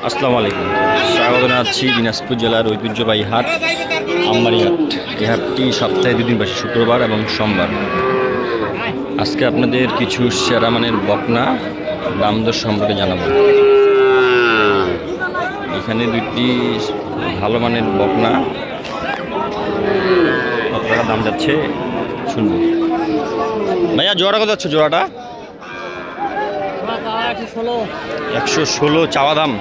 আসসালামু আলাইকুম, স্বাগত জানাচ্ছি দিনাজপুর জেলার ঐতিহ্যবাহী হাট আমবাড়ি হাট। এই হাটটি সপ্তাহে দুদিন বসে, শুক্রবার এবং সোমবার। আজকে আপনাদের কিছু সেরা মানের বকনা দাম দর সম্পর্কে জানাবো। এখানে দুটি ভালো মানের বকনা, কত টাকা দাম যাচ্ছে শুনবো। ভাইয়া জোড়া কত যাচ্ছে? জোড়াটা 116 চাওয়া দাম।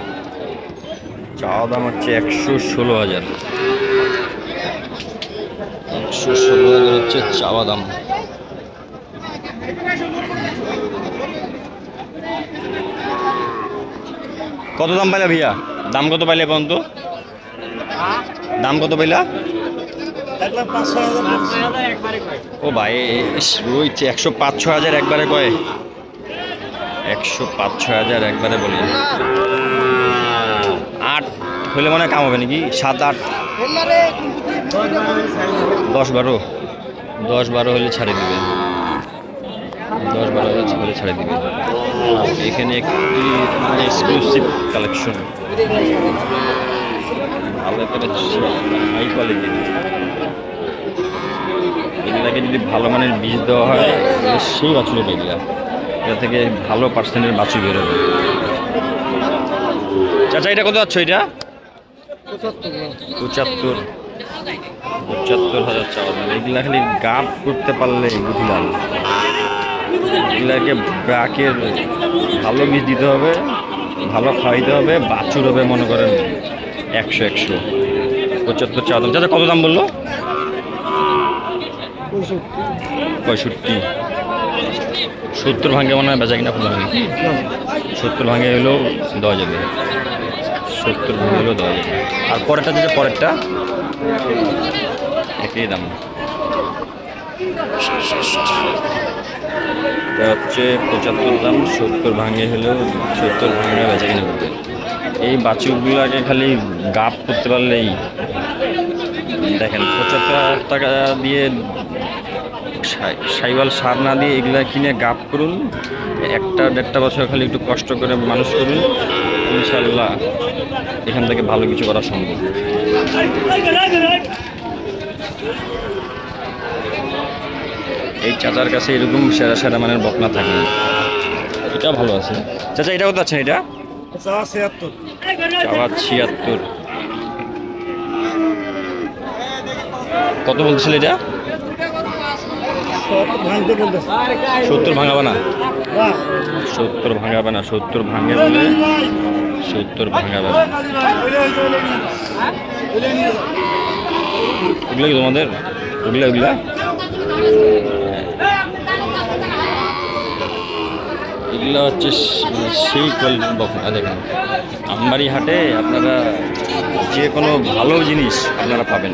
চাওয়া দাম হচ্ছে 116,000। 116,000 হচ্ছে চাওয়া দাম। কত দাম পাইলা ভাইয়া? দাম কত পাইলে পর্যন্ত? দাম কত পাইলা? ও ভাই রয়েছে 105-6,000 একবারে কয়? 105-6,000 একবারে বলি। 8 হলে মনে হয় কাম হবে নাকি? 7-8 10-12 হলে ছাড়ে দিবে। 10-12 হলে ছাড়ে দিবে। এখানে একটি এক্সক্লুসিভ কালেকশন, ভালো একটা হাই কোয়ালিটি। এগুলাকে যদি ভালো মানের বীজ দেওয়া হয় সেই বাছুর হবে। এটা থেকে ভালো পার্সেন্টের বাছুর বেরোবে। চাচা এটা কত যাচ্ছে? এটা 75,000 চাওয়া দাম। এগুলা খালি গাপ করতে পারলে বুঝলাম। এগুলাকে ব্রাকের ভালো বীজ দিতে হবে, ভালো খাওয়াইতে হবে, বাছুর হবে মনে করেন 100 75 চাওয়া দাম। চাচা কত দাম বললো? 65। 70 ভাঙে মনে হয় বেচা কিনা খুব ভাঙে। 70 ভাঙে হলেও দেওয়া যাবে। 70 ভাঙে হলেও দেওয়া যাবে। আর পরেরটা যেটা পরেরটা একই দাম। এটা হচ্ছে 75 দাম। 70 ভাঙে হলেও 70 ভাঙে বেচা কিনা করবে। এই বাছুরগুলোকে খালি গাপ করতে পারলেই দেখেন 75,000 টাকা দিয়ে সাইওয়াল সার না দিয়ে এগুলা কিনে গাপ করুন। 1-1.5 বছর খালি একটু কষ্ট করে মানুষ করুন, ইনশাল্লাহ এখান থেকে ভালো কিছু করা সম্ভব। এই চাচার কাছে এরকম সেরা সেরা মানের বকনা থাকে। এটা ভালো আছে। চাচা এটা কত আছেন? এটা 76। কত বলছিল এটা? 70 ভাঙাবে না? 70 ভাঙাবে না? 70 ভাঙে বলে 70 ভাঙাবে না। ওগুলো কি তোমাদের? ওগুলা এগুলো হচ্ছে সেই কোয়ালিটির বকনা। দেখেন আমবাড়ি হাটে আপনারা যে কোনো ভালো জিনিস আপনারা পাবেন।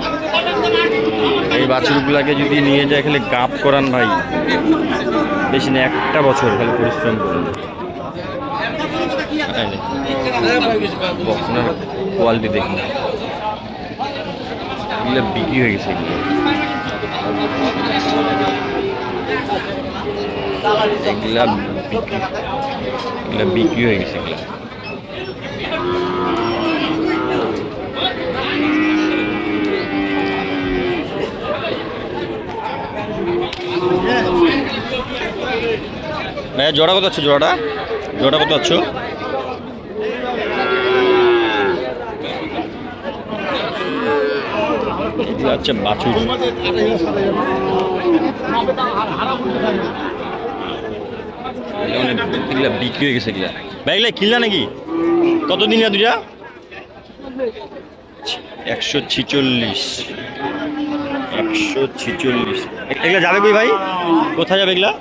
এই বাছুরগুলাকে যদি নিয়ে যায় খালি গাপ করান ভাই, বেশি না 1 বছর খালি পরিশ্রম করুন। বকনার কোয়ালিটি দেখুন, এগুলো বিক্রি হয়ে গেছে। এগুলা বিক্রি হয়ে গেছে। এগুলা ভাইয়া জোড়া কত আছে? জোড়া কত আছে? আচ্ছা বাছুর বিক্রি হয়ে গেছে। এগুলা ভাই এগুলা কিনলা নাকি? কত দিন দুইটা? 146। এগুলা যাবে কই ভাই? কোথায় যাবে এগুলা?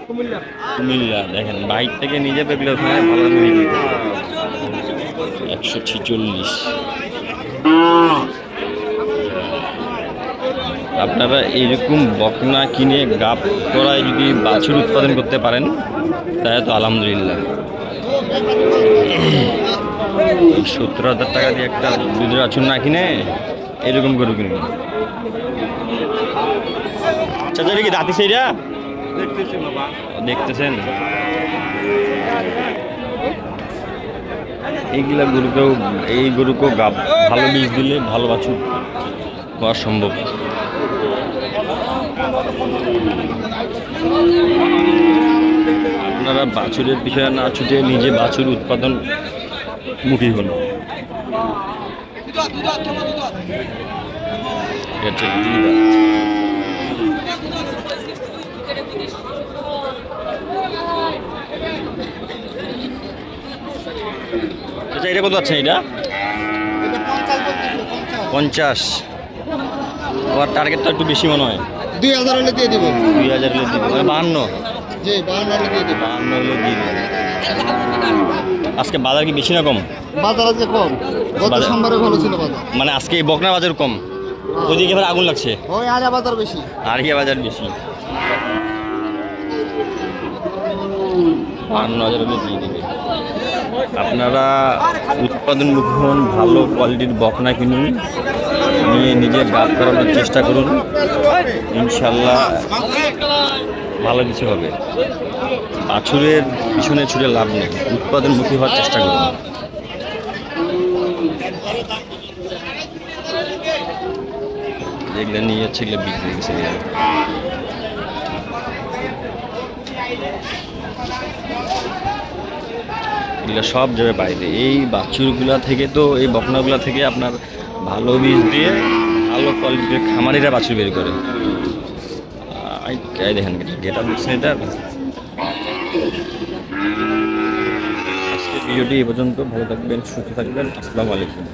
কুমিল্লা। দেখেন বাইক থেকে নিয়ে যাবে এগুলো, ওখানে ভালো দামে নিয়ে যাবে। 146। আপনারা এইরকম বকনা কিনে গাপ করায় যদি বাছুর উৎপাদন করতে পারেন তাহলে তো আলহামদুলিল্লাহ। 70,000 টাকা দিয়ে একটা দুধের বাছুর না কিনে এরকম গরু কিনবেন। চাচা এটা কি দাঁতি সেইটা দেখতেছেন? এই গরুকেও ভালো বীজ দিলে ভালো বাছুর হওয়া সম্ভব। আপনারা বাছুরের পিছনে না ছুটে নিজে বাছুর উৎপাদন মুখী হন। আচ্ছা এটা কত আছেন? এটা 50। আমার টার্গেটটা একটু বেশি মনে হয়। 2000 হলে দিয়ে দিব। 2000 হলে দিব, মানে 52। জি 52 হলে দিয়ে দিব। 52 হলে দিয়ে দিব। আজকে বাজার কি বেশি না কম? বাজার আজকে কম, গত সোমবারে ভালো ছিল বাজার। মানে আজকে এই বকনা বাজার কম, ওইদিকে এবার আগুন লাগছে। ওই আড়া বাজার বেশি, আড়িয়া বাজার বেশি। 52,000 হলে দিয়ে দেবে। আপনারা উৎপাদনমুখী হন, ভালো কোয়ালিটির বকনা কিনুন, নিয়ে নিজের গাছ করানোর চেষ্টা করুন, ইনশাল্লাহ ভালো কিছু হবে। বাছুরের পিছনে ছুটে লাভ নেই, উৎপাদনমুখী হওয়ার চেষ্টা করুন। যেগুলো নিয়ে যাচ্ছে এগুলো বিক্রি গেছে। এগুলো সব যাবে বাইরে। এই বাছুরগুলা থেকে তো, এই বকনাগুলা থেকে আপনার ভালো বীজ দিয়ে ভালো কোয়ালিটির খামারিরা বাছুর বের করে। দেখেন গেটা দেখছেন এটা। আজকে ভিডিওটি এই পর্যন্ত। ভালো থাকবেন, সুস্থ থাকবেন। আসসালামু আলাইকুম।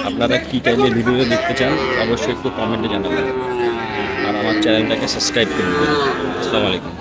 আপনারা কী টাইপের ভিডিও দেখতে চান অবশ্যই একটু কমেন্টে জানাবেন, আর আমার চ্যানেলটাকে সাবস্ক্রাইব করে দেবেন। আসসালামু আলাইকুম।